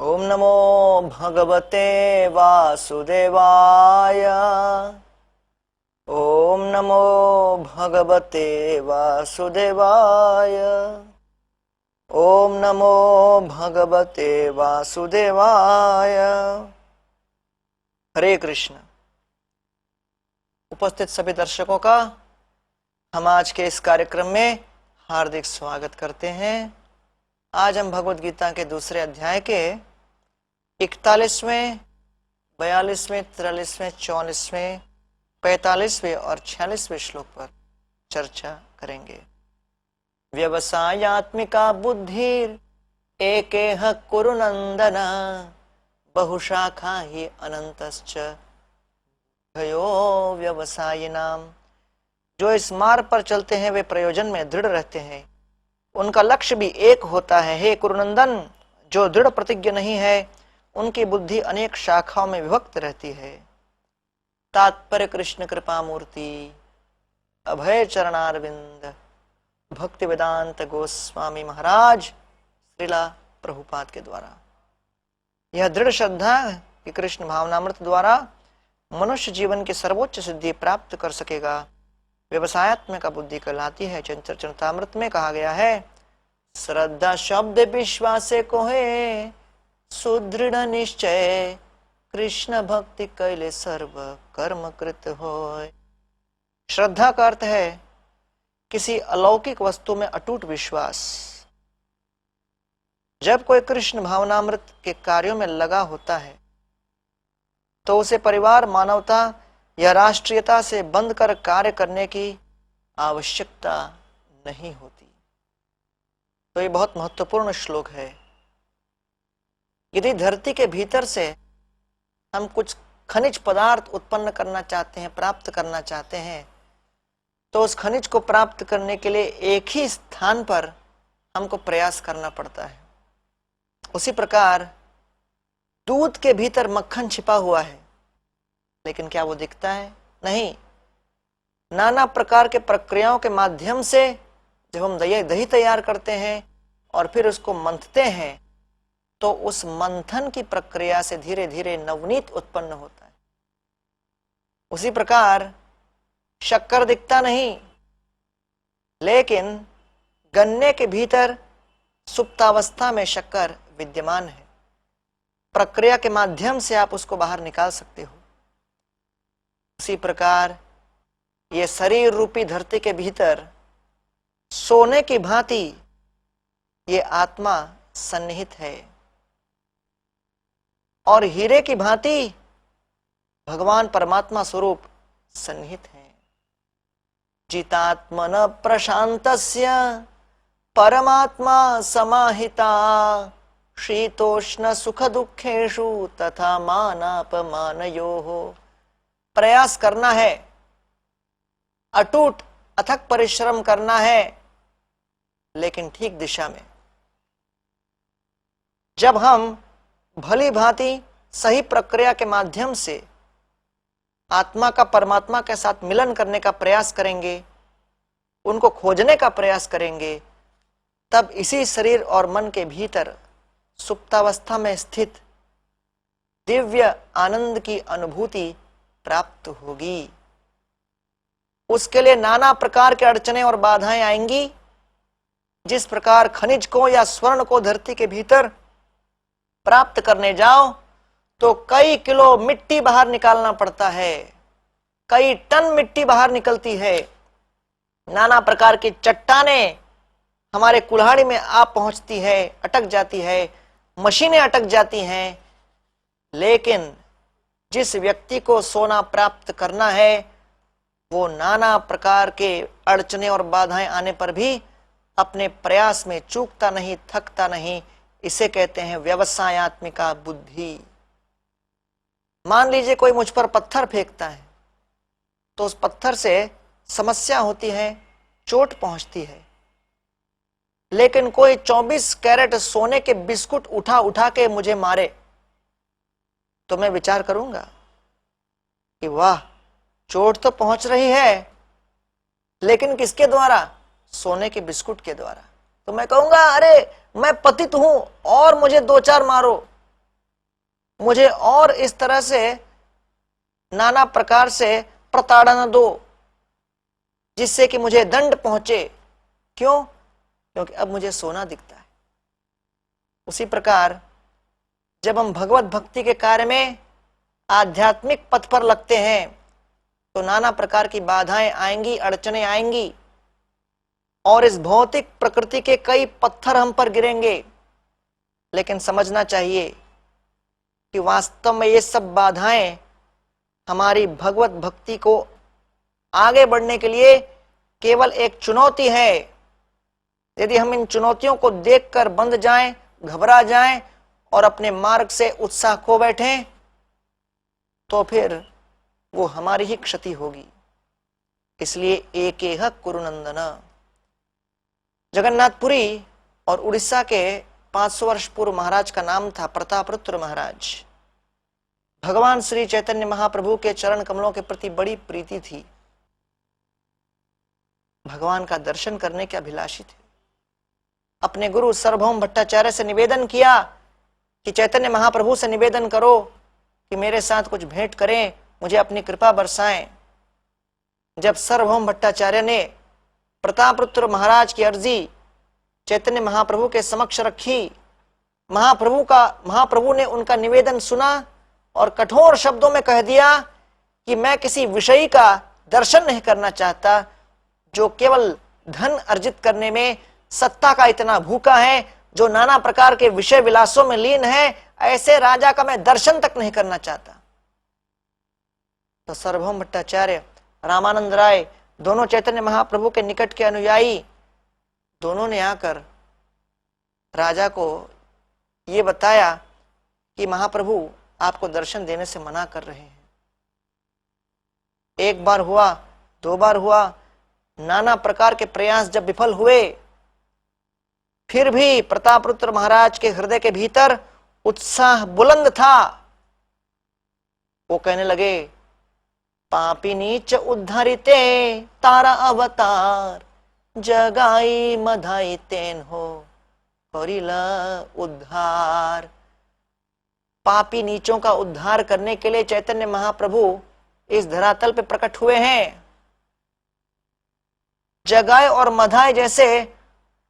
ओम नमो भगवते वासुदेवाय। ओम नमो भगवते वासुदेवाय। ओम नमो भगवते वासुदेवाय। हरे कृष्ण। उपस्थित सभी दर्शकों का हम आज के इस कार्यक्रम में हार्दिक स्वागत करते हैं। आज हम भगवद गीता के दूसरे अध्याय के 41वें, 42वें, 43वें, 44वें, 45वें और 46वें श्लोक पर चर्चा करेंगे। व्यवसायात्मिका बुद्धिर एकेह कुरु नंदन बहुशाखा ही अनंतश्च भयो व्यवसायिनाम। जो इस मार्ग पर चलते हैं वे प्रयोजन में दृढ़ रहते हैं, उनका लक्ष्य भी एक होता है। हे कुरुनंदन, जो दृढ़ प्रतिज्ञ नहीं है उनकी बुद्धि अनेक शाखाओं में विभक्त रहती है। तात्पर्य कृष्ण कृपा मूर्ति अभय चरणारविंद भक्ति वेदांत गोस्वामी महाराज श्रीला प्रभुपाद के द्वारा। यह दृढ़ श्रद्धा कि कृष्ण भावनामृत द्वारा मनुष्य जीवन की सर्वोच्च सिद्धि प्राप्त कर सकेगा, व्यवसायत्मक बुद्धि कहलाती है। चंचल चरितामृत में कहा गया है, श्रद्धा शब्द विश्वासे को है सुदृढ़ निश्चय, कृष्ण भक्ति कैले सर्व कर्म कृत होय। श्रद्धा का अर्थ है किसी अलौकिक वस्तु में अटूट विश्वास। जब कोई कृष्ण भावनामृत के कार्यों में लगा होता है तो उसे परिवार, मानवता या राष्ट्रीयता से बंध कर कार्य करने की आवश्यकता नहीं होती। तो ये बहुत महत्वपूर्ण श्लोक है। यदि धरती के भीतर से हम कुछ खनिज पदार्थ उत्पन्न करना चाहते हैं, प्राप्त करना चाहते हैं, तो उस खनिज को प्राप्त करने के लिए एक ही स्थान पर हमको प्रयास करना पड़ता है। उसी प्रकार दूध के भीतर मक्खन छिपा हुआ है, लेकिन क्या वो दिखता है? नहीं। नाना प्रकार के प्रक्रियाओं के माध्यम से जब हम दही तैयार करते हैं और फिर उसको मंथते हैं तो उस मंथन की प्रक्रिया से धीरे धीरे नवनीत उत्पन्न होता है। उसी प्रकार शक्कर दिखता नहीं, लेकिन गन्ने के भीतर सुप्तावस्था में शक्कर विद्यमान है। प्रक्रिया के माध्यम से आप उसको बाहर निकाल सकते हो। उसी प्रकार ये शरीर रूपी धरती के भीतर सोने की भांति ये आत्मा सन्निहित है और हीरे की भांति भगवान परमात्मा स्वरूप सन्निहित है। जितात्मन प्रशांतस्य परमात्मा समाहिता, शीतोष्ण सुख दुखेषु तथा मानापमानयोः। प्रयास करना है, अटूट अथक परिश्रम करना है, लेकिन ठीक दिशा में। जब हम भली भांति सही प्रक्रिया के माध्यम से आत्मा का परमात्मा के साथ मिलन करने का प्रयास करेंगे, उनको खोजने का प्रयास करेंगे, तब इसी शरीर और मन के भीतर सुप्तावस्था में स्थित दिव्य आनंद की अनुभूति प्राप्त होगी। उसके लिए नाना प्रकार के अड़चने और बाधाएं आएंगी। जिस प्रकार खनिज को या स्वर्ण को धरती के भीतर प्राप्त करने जाओ तो कई किलो मिट्टी बाहर निकालना पड़ता है, कई टन मिट्टी बाहर निकलती है। नाना प्रकार की चट्टानें हमारे कुल्हाड़ी में आ पहुंचती है, अटक जाती है, मशीनें अटक जाती हैं। लेकिन जिस व्यक्ति को सोना प्राप्त करना है वो नाना प्रकार के अड़चने और बाधाएं आने पर भी अपने प्रयास में चूकता नहीं, थकता नहीं। इसे कहते हैं व्यवसायत्मिका बुद्धि। मान लीजिए कोई मुझ पर पत्थर फेंकता है तो उस पत्थर से समस्या होती है, चोट पहुंचती है। लेकिन कोई 24 कैरेट सोने के बिस्कुट उठा उठा के मुझे मारे तो मैं विचार करूंगा कि वाह, चोट तो पहुंच रही है, लेकिन किसके द्वारा? सोने के बिस्कुट के द्वारा। तो मैं कहूंगा अरे मैं पतित हूं और मुझे 2-4 मारो, मुझे और इस तरह से नाना प्रकार से प्रताड़ना दो जिससे कि मुझे दंड पहुंचे। क्यों? क्योंकि अब मुझे सोना दिखता है। उसी प्रकार जब हम भगवत भक्ति के कार्य में आध्यात्मिक पथ पर लगते हैं तो नाना प्रकार की बाधाएं आएंगी, अड़चने आएंगी और इस भौतिक प्रकृति के कई पत्थर हम पर गिरेंगे। लेकिन समझना चाहिए कि वास्तव में ये सब बाधाएं हमारी भगवत भक्ति को आगे बढ़ने के लिए केवल एक चुनौती है। यदि हम इन चुनौतियों को देखकर बंध जाएं, घबरा जाएं और अपने मार्ग से उत्साह खो बैठें तो फिर वो हमारी ही क्षति होगी। इसलिए एकेह कुरुनंदन। जगन्नाथपुरी और उड़ीसा के 500 वर्ष पूर्व महाराज का नाम था प्रतापरुद्र महाराज। भगवान श्री चैतन्य महाप्रभु के चरण कमलों के प्रति बड़ी प्रीति थी। भगवान का दर्शन करने के अभिलाषी थे। अपने गुरु सार्वभौम भट्टाचार्य से निवेदन किया कि चैतन्य महाप्रभु से निवेदन करो कि मेरे साथ कुछ भेंट करें, मुझे अपनी कृपा बरसाएं। जब सार्वभौम भट्टाचार्य ने प्रतापरुद्र महाराज की अर्जी चैतन्य महाप्रभु के समक्ष रखी, महाप्रभु ने उनका निवेदन सुना और कठोर शब्दों में कह दिया कि मैं किसी विषयी का दर्शन नहीं करना चाहता जो केवल धन अर्जित करने में, सत्ता का इतना भूखा है, जो नाना प्रकार के विषय विलासों में लीन है। ऐसे राजा का मैं दर्शन तक नहीं करना चाहता। तो सार्वभौम भट्टाचार्य, रामानंद राय, दोनों चैतन्य महाप्रभु के निकट के अनुयायी, दोनों ने आकर राजा को ये बताया कि महाप्रभु आपको दर्शन देने से मना कर रहे हैं। एक बार हुआ, 2 बार हुआ, नाना प्रकार के प्रयास जब विफल हुए, फिर भी प्रतापरुद्र महाराज के हृदय के भीतर उत्साह बुलंद था। वो कहने लगे, पापी नीच उद्धारिते तारा अवतार, जगाई मधाई तेन हो करिला उद्धार। पापी नीचों का उद्धार करने के लिए चैतन्य महाप्रभु इस धरातल पे प्रकट हुए हैं। जगाए और मधाए जैसे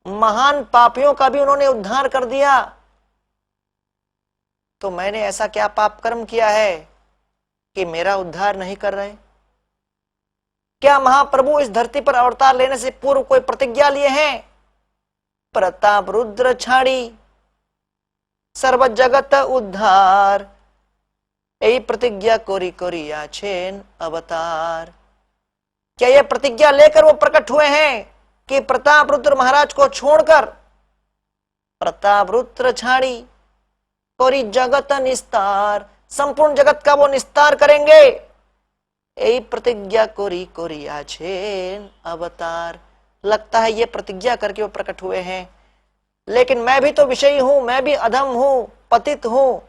महान पापियों का भी उन्होंने उद्धार कर दिया। तो मैंने ऐसा क्या पाप कर्म किया है कि मेरा उद्धार नहीं कर रहे? क्या महाप्रभु इस धरती पर अवतार लेने से पूर्व कोई प्रतिज्ञा लिए हैं? प्रताप रुद्र छाड़ी सर्व जगत उद्धार, यही प्रतिज्ञा कोरी कोरी आछेन अवतार। क्या यह प्रतिज्ञा लेकर वो प्रकट हुए हैं कि प्रताप रुद्र महाराज को छोड़कर प्रताप रुद्र छाड़ी कोरी जगत निस्तार, संपूर्ण जगत का वो निस्तार करेंगे? यही प्रतिज्ञा कोरी कोरी आछेन अवतार। लगता है ये प्रतिज्ञा करके वो प्रकट हुए हैं। लेकिन मैं भी तो विषयी हूं, मैं भी अधम हूं, पतित हूं।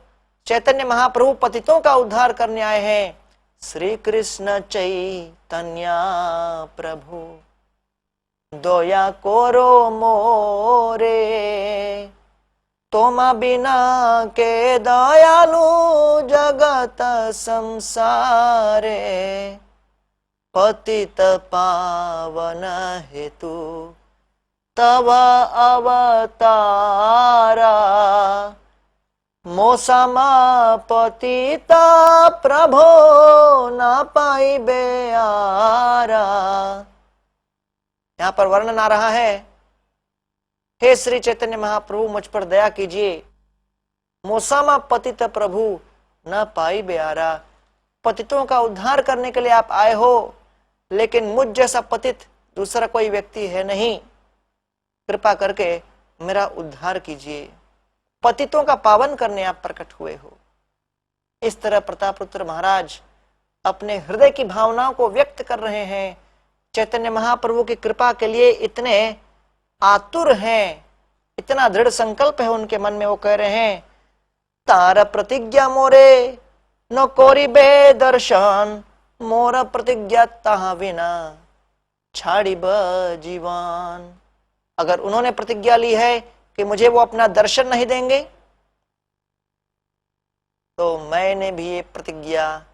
चैतन्य महाप्रभु पतितों का उद्धार करने आए हैं। श्री कृष्ण चैतन्य प्रभु दया कोरो मोरे, तोमा बिना के दयालु जगत संसारे, पतित पावन हेतु तव अवतारा, मोसमा पतिता प्रभो न पाई बेआरा। यहां पर वर्णन आ रहा है, हे श्री चैतन्य महाप्रभु मुझ पर दया कीजिए। मोसमा पतित प्रभु न पाई बेआरा, पतितों का उद्धार करने के लिए आप आए हो, लेकिन मुझ जैसा पतित दूसरा कोई व्यक्ति है नहीं। कृपा करके मेरा उद्धार कीजिए। पतितों का पावन करने आप प्रकट हुए हो। इस तरह प्रतापरुद्र महाराज अपने हृदय की भावनाओं को व्यक्त कर रहे हैं। चैतन्य महाप्रभु की कृपा के लिए इतने आतुर हैं, इतना दृढ़ संकल्प है उनके मन में। वो कह रहे हैं, तार प्रतिज्ञा मोरे न कोरी बे दर्शन, मोर प्रतिज्ञा तहा विना छाड़ी ब जीवन। अगर उन्होंने प्रतिज्ञा ली है कि मुझे वो अपना दर्शन नहीं देंगे, तो मैंने भी ये प्रतिज्ञा,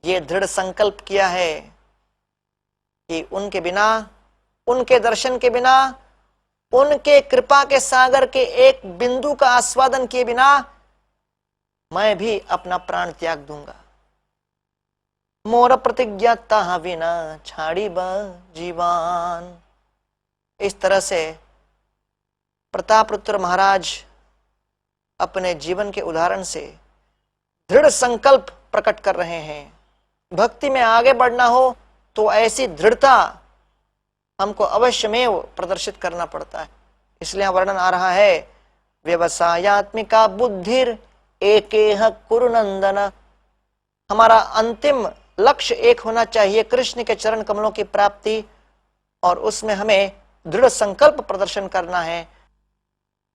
ये दृढ़ संकल्प किया है कि उनके बिना, उनके दर्शन के बिना, उनके कृपा के सागर के एक बिंदु का आस्वादन किए बिना मैं भी अपना प्राण त्याग दूंगा। मोर प्रतिज्ञा ताहा बिना छाड़ी बा जीवान। इस तरह से प्रतापरुद्र महाराज अपने जीवन के उदाहरण से दृढ़ संकल्प प्रकट कर रहे हैं। भक्ति में आगे बढ़ना हो तो ऐसी दृढ़ता हमको अवश्यमेव प्रदर्शित करना पड़ता है। इसलिए वर्णन आ रहा है, व्यवसायात्मिका बुद्धिर एकेह कुरुनंदन। हमारा अंतिम लक्ष्य एक होना चाहिए, कृष्ण के चरण कमलों की प्राप्ति, और उसमें हमें दृढ़ संकल्प प्रदर्शन करना है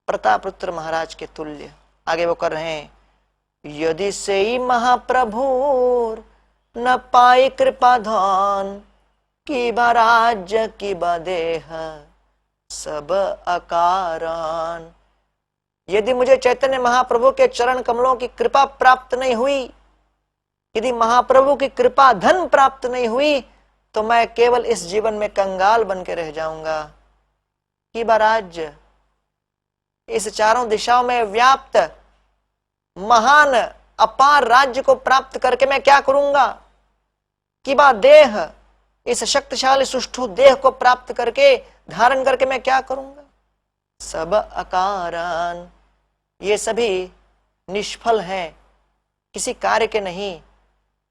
प्रतापरुद्र महाराज के तुल्य। आगे वो कर रहे हैं, यदि से महाप्रभु न पाई कृपा धन, की बा राज्य की बा देह सब अकारण। यदि मुझे चैतन्य महाप्रभु के चरण कमलों की कृपा प्राप्त नहीं हुई, यदि महाप्रभु की कृपा धन प्राप्त नहीं हुई, तो मैं केवल इस जीवन में कंगाल बन के रह जाऊंगा। कि बा राज्य, इस चारों दिशाओं में व्याप्त महान अपार राज्य को प्राप्त करके मैं क्या करूंगा। कि बा देह, इस शक्तिशाली सुष्ठु देह को प्राप्त करके, धारण करके मैं क्या करूंगा। सब अकारण, ये सभी निष्फल हैं, किसी कार्य के नहीं।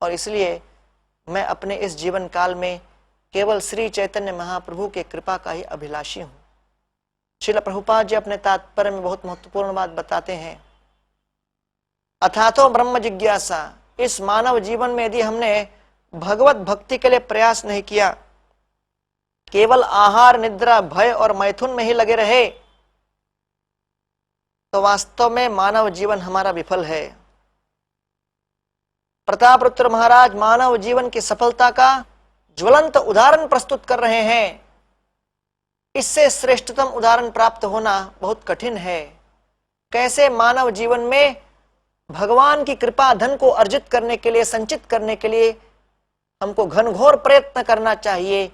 और इसलिए मैं अपने इस जीवन काल में केवल श्री चैतन्य महाप्रभु के कृपा का ही अभिलाषी हूं। श्रील प्रभुपाद जी अपने तात्पर्य में बहुत महत्वपूर्ण बात बताते हैं, अथातो ब्रह्म जिज्ञासा। इस मानव जीवन में यदि हमने भगवत भक्ति के लिए प्रयास नहीं किया, केवल आहार निद्रा भय और मैथुन में ही लगे रहे, तो वास्तव में मानव जीवन हमारा विफल है। प्रतापरुद्र महाराज मानव जीवन की सफलता का ज्वलंत उदाहरण प्रस्तुत कर रहे हैं। इससे श्रेष्ठतम उदाहरण प्राप्त होना बहुत कठिन है। कैसे मानव जीवन में भगवान की कृपा धन को अर्जित करने के लिए, संचित करने के लिए हमको घनघोर प्रयत्न करना चाहिए,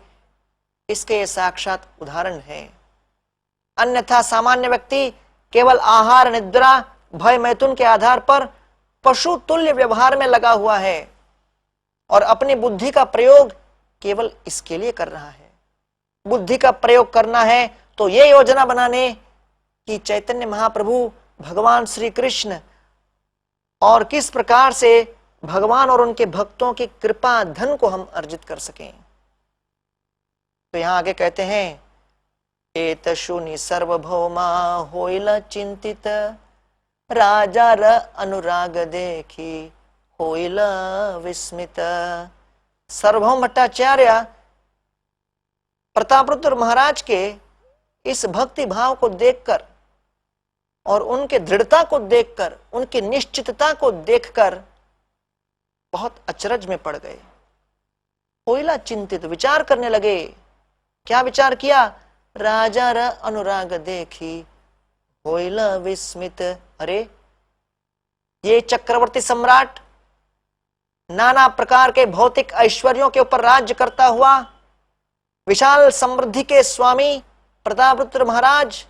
इसके ये साक्षात उदाहरण है। अन्यथा सामान्य व्यक्ति केवल आहार निद्रा भय मैथुन के आधार पर पशु तुल्य व्यवहार में लगा हुआ है और अपनी बुद्धि का प्रयोग केवल इसके लिए कर रहा है। बुद्धि का प्रयोग करना है तो ये योजना बनाने कि चैतन्य महाप्रभु भगवान श्री कृष्ण और किस प्रकार से भगवान और उनके भक्तों की कृपा धन को हम अर्जित कर सकें। तो यहां आगे कहते हैं, एतशुनि सर्वभौमा होइल चिंतित, राजा र अनुराग देखी होइल विस्मित। सार्वभौम भट्टाचार्य प्रतापरुद्र महाराज के इस भक्ति भाव को देखकर और उनके दृढ़ता को देखकर, उनकी निश्चितता को देखकर बहुत अचरज में पड़ गए। होइला चिंतित, विचार करने लगे। क्या विचार किया? राजा र अनुराग देखी होइला विस्मित। अरे, ये चक्रवर्ती सम्राट नाना प्रकार के भौतिक ऐश्वर्यों के ऊपर राज्य करता हुआ विशाल समृद्धि के स्वामी प्रतापरुद्र महाराज,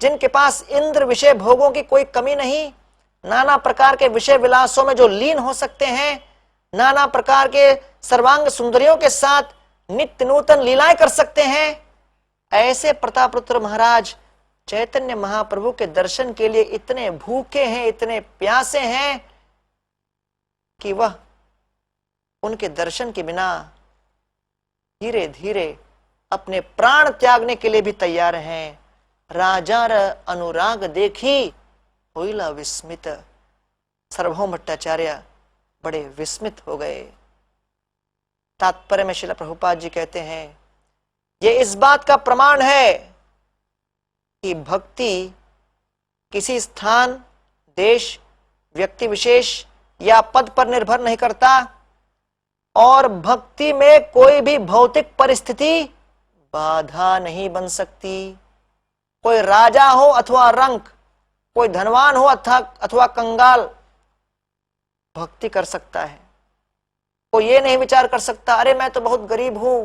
जिनके पास इंद्र विषय भोगों की कोई कमी नहीं, नाना प्रकार के विषय विलासों में जो लीन हो सकते हैं, नाना प्रकार के सर्वांग सुंदरियों के साथ नित्य नूतन लीलाएं कर सकते हैं, ऐसे प्रतापरुद्र महाराज चैतन्य महाप्रभु के दर्शन के लिए इतने भूखे हैं, इतने प्यासे हैं कि वह उनके दर्शन के बिना धीरे धीरे अपने प्राण त्यागने के लिए भी तैयार हैं। राजा र अनुराग देखी होइला विस्मित। सार्वभौम भट्टाचार्य बड़े विस्मित हो गए। तात्पर्य में श्रील प्रभुपाद जी कहते हैं, ये इस बात का प्रमाण है कि भक्ति किसी स्थान, देश, व्यक्ति विशेष या पद पर निर्भर नहीं करता, और भक्ति में कोई भी भौतिक परिस्थिति बाधा नहीं बन सकती। कोई राजा हो अथवा रंक, कोई धनवान हो अथवा कंगाल, भक्ति कर सकता है। कोई ये नहीं विचार कर सकता अरे मैं तो बहुत गरीब हूं,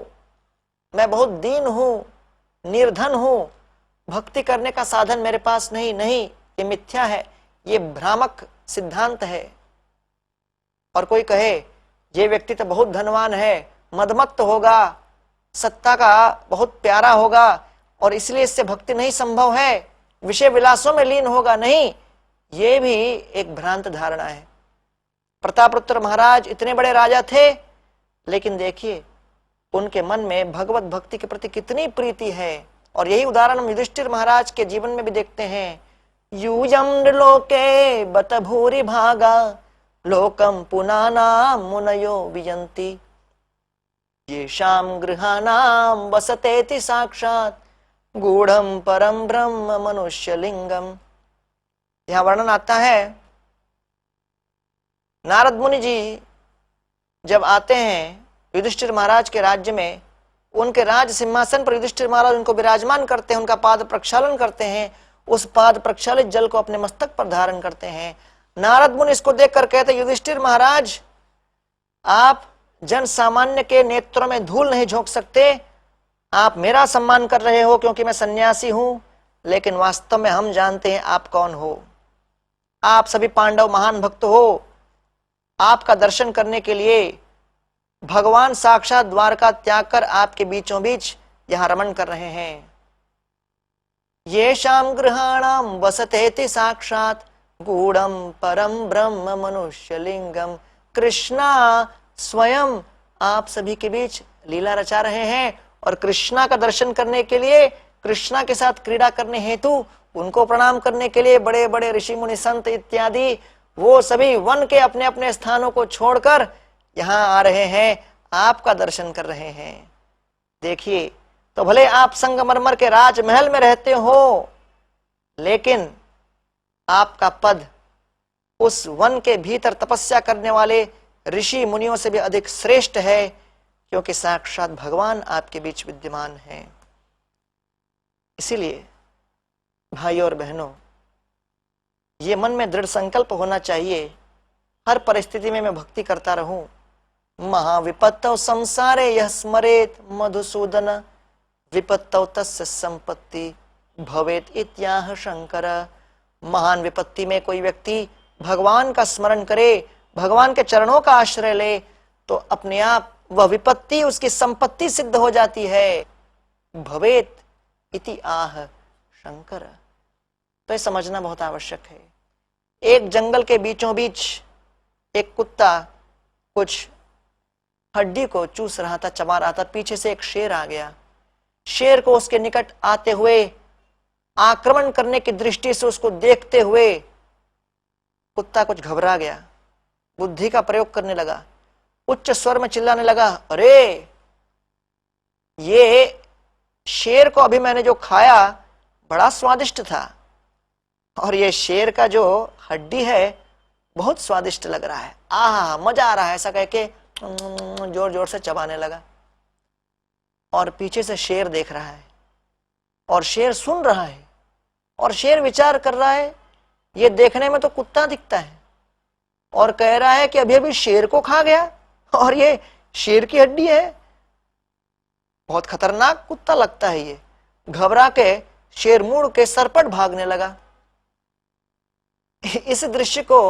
मैं बहुत दीन हूं, निर्धन हूं, भक्ति करने का साधन मेरे पास नहीं। नहीं, ये मिथ्या है, ये भ्रामक सिद्धांत है। और कोई कहे ये व्यक्ति तो बहुत धनवान है, मदमत्त होगा, सत्ता का बहुत प्यारा होगा और इसलिए इससे भक्ति नहीं संभव है, विषय विलासों में लीन होगा। नहीं, ये भी एक भ्रांत धारणा है। प्रतापरुद्र महाराज इतने बड़े राजा थे, लेकिन देखिए उनके मन में भगवत भक्ति के प्रति कितनी प्रीति है। और यही उदाहरण हम युधिष्ठिर महाराज के जीवन में भी देखते हैं। यूयम लोके बत भूरि भागा लोकम पुनाना मुनयो वियंती येषां गृहाणां वसतेति साक्षात् गूढ़म परम ब्रह्म मनुष्य लिंगम। यहां वर्णन आता है, नारद मुनि जी जब आते हैं युधिष्ठिर महाराज के राज्य में, उनके राज सिंहासन पर युधिष्ठिर महाराज उनको विराजमान करते हैं, उनका पाद प्रक्षालन करते हैं, उस पाद प्रक्षालित जल को अपने मस्तक पर धारण करते हैं। नारद मुनि इसको देखकर कहते, युधिष्ठिर महाराज आप जन सामान्य के नेत्रों में धूल नहीं झोंक सकते, आप मेरा सम्मान कर रहे हो क्योंकि मैं सन्यासी हूं, लेकिन वास्तव में हम जानते हैं आप कौन हो। आप सभी पांडव महान भक्त हो, आपका दर्शन करने के लिए भगवान साक्षात द्वारका त्याग कर आपके बीचों बीच यहां रमण कर रहे हैं। येषां गृहाणां वसतेति साक्षात गूढ़म परम ब्रह्म मनुष्य लिंगम। कृष्णा स्वयं आप सभी के बीच लीला रचा रहे हैं और कृष्णा का दर्शन करने के लिए, कृष्णा के साथ क्रीड़ा करने हेतु, उनको प्रणाम करने के लिए बड़े बड़े ऋषि मुनि संत इत्यादि वो सभी वन के अपने अपने स्थानों को छोड़कर यहां आ रहे हैं, आपका दर्शन कर रहे हैं। देखिए, तो भले आप संगमरमर के राजमहल में रहते हो, लेकिन आपका पद उस वन के भीतर तपस्या करने वाले ऋषि मुनियों से भी अधिक श्रेष्ठ है, क्योंकि साक्षात भगवान आपके बीच विद्यमान है। इसीलिए भाइयों और बहनों, ये मन में दृढ़ संकल्प होना चाहिए, हर परिस्थिति में मैं भक्ति करता रहूं। महाविपत्तौ संसारे यह स्मरेत मधुसूदन विपत्तौ तस्य संपत्ति भवेत इत्याह शंकर। महान विपत्ति में कोई व्यक्ति भगवान का स्मरण करे, भगवान के चरणों का आश्रय ले, तो अपने आप वह विपत्ति उसकी संपत्ति सिद्ध हो जाती है। भवेत इति आह शंकर। तो ये समझना बहुत आवश्यक है। एक जंगल के बीचों बीच एक कुत्ता कुछ हड्डी को चूस रहा था, चबा रहा था। पीछे से एक शेर आ गया। शेर को उसके निकट आते हुए, आक्रमण करने की दृष्टि से उसको देखते हुए कुत्ता कुछ घबरा गया, बुद्धि का प्रयोग करने लगा, उच्च स्वर में चिल्लाने लगा, अरे ये शेर को अभी मैंने जो खाया बड़ा स्वादिष्ट था, और ये शेर का जो हड्डी है बहुत स्वादिष्ट लग रहा है, आहा मजा आ रहा है, ऐसा कह के जोर जोर से चबाने लगा। और पीछे से शेर देख रहा है और शेर सुन रहा है और शेर विचार कर रहा है, ये देखने में तो कुत्ता दिखता है और कह रहा है कि अभी अभी शेर को खा गया और ये शेर की हड्डी है, बहुत खतरनाक कुत्ता लगता है ये। घबरा के शेर मुड़ के सरपट भागने लगा। इस दृश्य को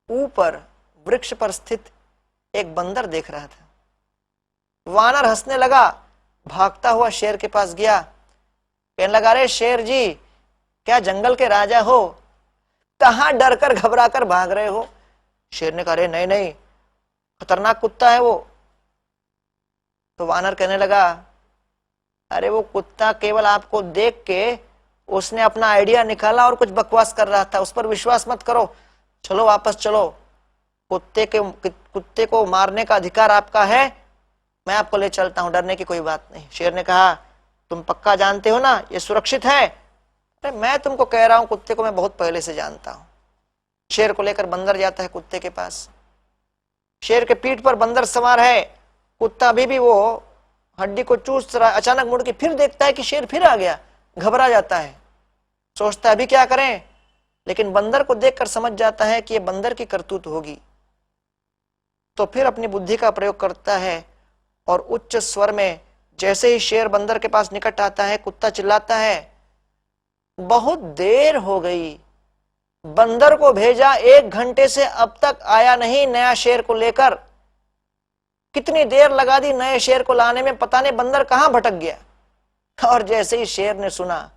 ऊपर वृक्ष पर स्थित एक बंदर देख रहा था। वानर हंसने लगा, भागता हुआ शेर के पास गया, कहने लगा, अरे शेर जी, क्या जंगल के राजा हो, कहां डर कर घबरा कर भाग रहे हो? शेर ने कहा, अरे नहीं नहीं, खतरनाक कुत्ता है वो। तो वानर कहने लगा, अरे वो कुत्ता केवल आपको देख के उसने अपना आइडिया निकाला और कुछ बकवास कर रहा था, उस पर विश्वास मत करो, चलो वापस चलो, कुत्ते को मारने का अधिकार आपका है, मैं आपको ले चलता हूं, डरने की कोई बात नहीं। शेर ने कहा, तुम पक्का जानते हो ना ये सुरक्षित है? अरे मैं तुमको कह रहा हूं, कुत्ते को मैं बहुत पहले से जानता हूं। शेर को लेकर बंदर जाता है कुत्ते के पास। शेर के पीठ पर बंदर सवार है, कुत्ता अभी भी वो हड्डी को चूस रहा है। अचानक मुड़ के फिर देखता है कि शेर फिर आ गया, घबरा जाता है, सोचता है अभी क्या करें, लेकिन बंदर को देखकर समझ जाता है कि यह बंदर की करतूत होगी, तो फिर अपनी बुद्धि का प्रयोग करता है और उच्च स्वर में, जैसे ही शेर बंदर के पास निकट आता है, कुत्ता चिल्लाता है, बहुत देर हो गई, बंदर को भेजा 1 घंटे से अब तक आया नहीं नया शेर को लेकर, कितनी देर लगा दी नए शेर को लाने में, पता नहीं बंदर कहां भटक गया। और जैसे ही शेर ने सुना,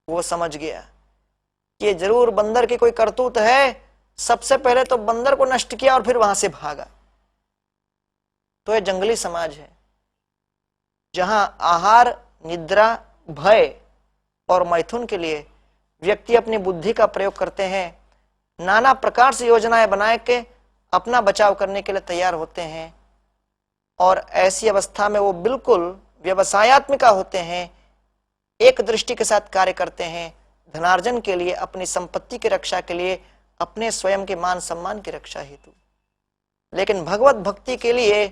वो समझ गया कि जरूर बंदर की कोई करतूत है, सबसे पहले तो बंदर को नष्ट किया और फिर वहां से भागा। तो यह जंगली समाज है, जहां आहार, निद्रा, भय और मैथुन के लिए व्यक्ति अपनी बुद्धि का प्रयोग करते हैं, नाना प्रकार से योजनाएं बना के अपना बचाव करने के लिए तैयार होते हैं, और ऐसी अवस्था में वो बिल्कुल व्यवसायत्मिका होते हैं, एक दृष्टि के साथ कार्य करते हैं, धनार्जन के लिए, अपनी संपत्ति की रक्षा के लिए, अपने स्वयं के मान सम्मान की रक्षा हेतु। लेकिन भगवत भक्ति के लिए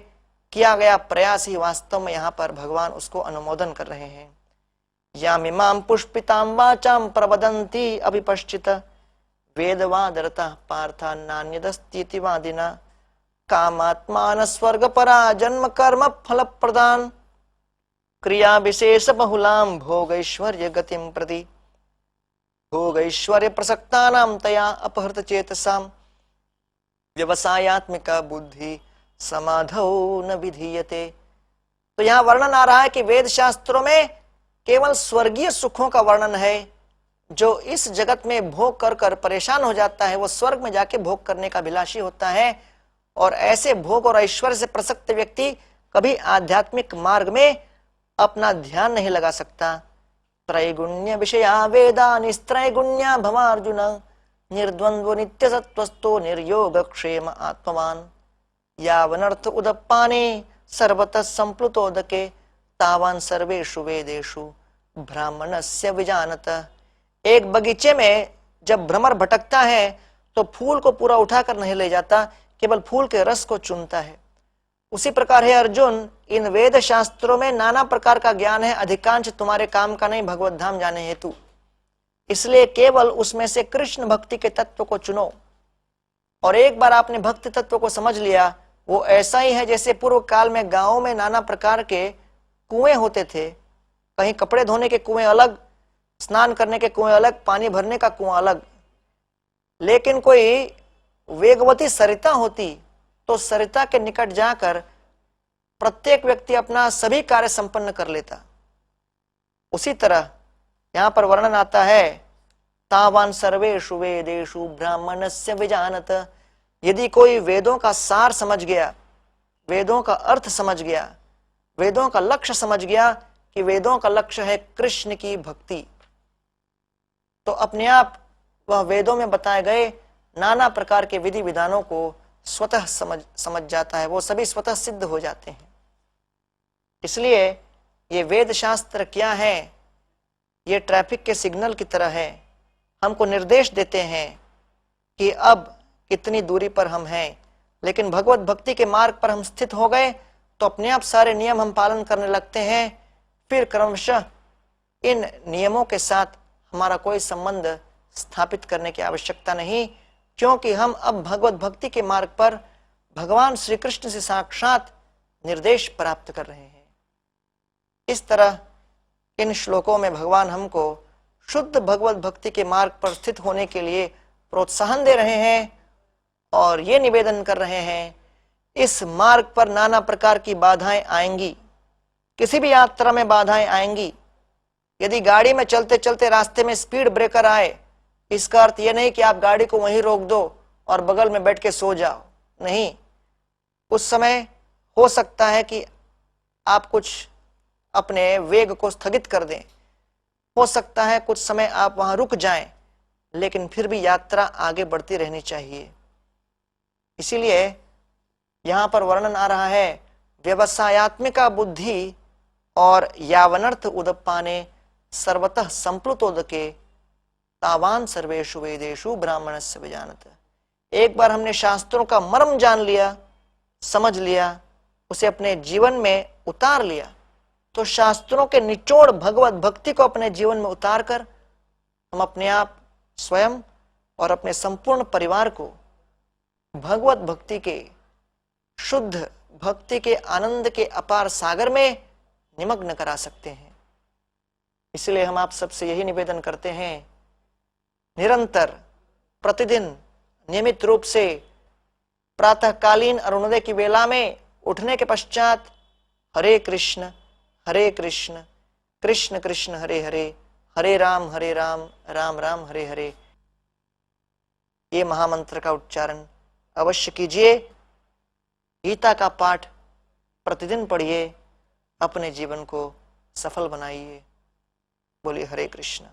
किया गया प्रयास ही वास्तव में यहाँ पर भगवान उसको अनुमोदन कर रहे हैं। यामिमां पुष्पितां वाचां प्रवदन्ति अभिपश्चित वेदवादरता पार्था नान्यदस्तीति वादिना कामात्मान स्वर्ग परा जन्म कर्म फल प्रदान क्रिया विशेष बहुलां भोगैश्वर्य गतिं प्रति भोगैश्वर्य प्रसक्तानां तया अपहृत चेतसां व्यवसायत्मिका बुद्धि समाधौ न विधीयते। तो यहाँ वर्णन आ रहा है कि वेद शास्त्रों में केवल स्वर्गीय सुखों का वर्णन है। जो इस जगत में भोग कर कर परेशान हो जाता है, वो स्वर्ग में जाके भोग करने का अभिलाषी होता है, और ऐसे भोग और ऐश्वर्य से प्रसक्त व्यक्ति कभी आध्यात्मिक मार्ग में अपना ध्यान नहीं लगा सकता। त्रैगुण्य विषया वेदा निस्त्रैगुण्या भवार्जुन निर्द्वंद्व नित्य सत्वस्थो निर्योग क्षेम आत्मवान यावनर्थ उदपाने सर्वतः संप्लुतोदके तावान सर्वेषु वेदेषु ब्राह्मणस्य विजानत। एक बगीचे में जब भ्रमर भटकता है तो फूल को पूरा उठाकर नहीं ले जाता, केवल फूल के रस को चुनता है। उसी प्रकार है अर्जुन, इन वेद शास्त्रों में नाना प्रकार का ज्ञान है, अधिकांश तुम्हारे काम का नहीं, भगवत धाम जाने हेतु। इसलिए केवल उसमें से कृष्ण भक्ति के तत्व को चुनो। और एक बार आपने भक्ति तत्व को समझ लिया, वो ऐसा ही है जैसे पूर्व काल में गांवों में नाना प्रकार के कुएं होते थे। कहीं कपड़े धोने के कुएं अलग, स्नान करने के कुएं अलग, पानी भरने का कुआं अलग। लेकिन कोई वेगवती सरिता होती तो सरिता के निकट जाकर प्रत्येक व्यक्ति अपना सभी कार्य संपन्न कर लेता। उसी तरह यहां पर वर्णन आता है, तावान सर्वेषु वेदेषु ब्राह्मणस्य विजानत। यदि कोई वेदों का सार समझ गया, वेदों का अर्थ समझ गया, वेदों का लक्ष्य समझ गया कि वेदों का लक्ष्य है कृष्ण की भक्ति, तो अपने आप वह वेदों में बताए गए नाना प्रकार के विधि विधानों को स्वतः समझ जाता है, वो सभी स्वतः सिद्ध हो जाते हैं। इसलिए ये वेद शास्त्र क्या है, ये ट्रैफिक के सिग्नल की तरह है, हमको निर्देश देते हैं कि अब कितनी दूरी पर हम हैं। लेकिन भगवत भक्ति के मार्ग पर हम स्थित हो गए तो अपने आप सारे नियम हम पालन करने लगते हैं। फिर क्रमशः इन नियमों के साथ हमारा कोई संबंध स्थापित करने की आवश्यकता नहीं, क्योंकि हम अब भगवत भक्ति के मार्ग पर भगवान श्री कृष्ण से साक्षात निर्देश प्राप्त कर रहे हैं। इस तरह इन श्लोकों में भगवान हमको शुद्ध भगवत भक्ति के मार्ग पर स्थित होने के लिए प्रोत्साहन दे रहे हैं और ये निवेदन कर रहे हैं, इस मार्ग पर नाना प्रकार की बाधाएं आएंगी, किसी भी यात्रा में बाधाएं आएंगी। यदि गाड़ी में चलते चलते रास्ते में स्पीड ब्रेकर आए, इसका अर्थ यह नहीं कि आप गाड़ी को वहीं रोक दो और बगल में बैठ के सो जाओ, नहीं। उस समय हो सकता है कि आप कुछ अपने वेग को स्थगित कर दें, हो सकता है कुछ समय आप वहां रुक जाएं, लेकिन फिर भी यात्रा आगे बढ़ती रहनी चाहिए। इसीलिए यहां पर वर्णन आ रहा है, व्यवसायत्मिका बुद्धि और यावनर्थ उदपाने सर्वतः संप्लुतोदके तावान सर्वेषु वेदेषु ब्राह्मणस्य विजानत। एक बार हमने शास्त्रों का मर्म जान लिया, समझ लिया, उसे अपने जीवन में उतार लिया, तो शास्त्रों के निचोड़ भगवत भक्ति को अपने जीवन में उतार कर हम अपने आप स्वयं और अपने संपूर्ण परिवार को भगवत भक्ति के, शुद्ध भक्ति के आनंद के अपार सागर में निमग्न करा सकते हैं। इसलिए हम आप सबसे यही निवेदन करते हैं, निरंतर प्रतिदिन नियमित रूप से प्रातःकालीन अरुणोदय की वेला में उठने के पश्चात हरे कृष्ण कृष्ण कृष्ण हरे हरे, हरे राम राम राम हरे हरे, ये महामंत्र का उच्चारण अवश्य कीजिए। गीता का पाठ प्रतिदिन पढ़िए, अपने जीवन को सफल बनाइए। बोलिए हरे कृष्ण।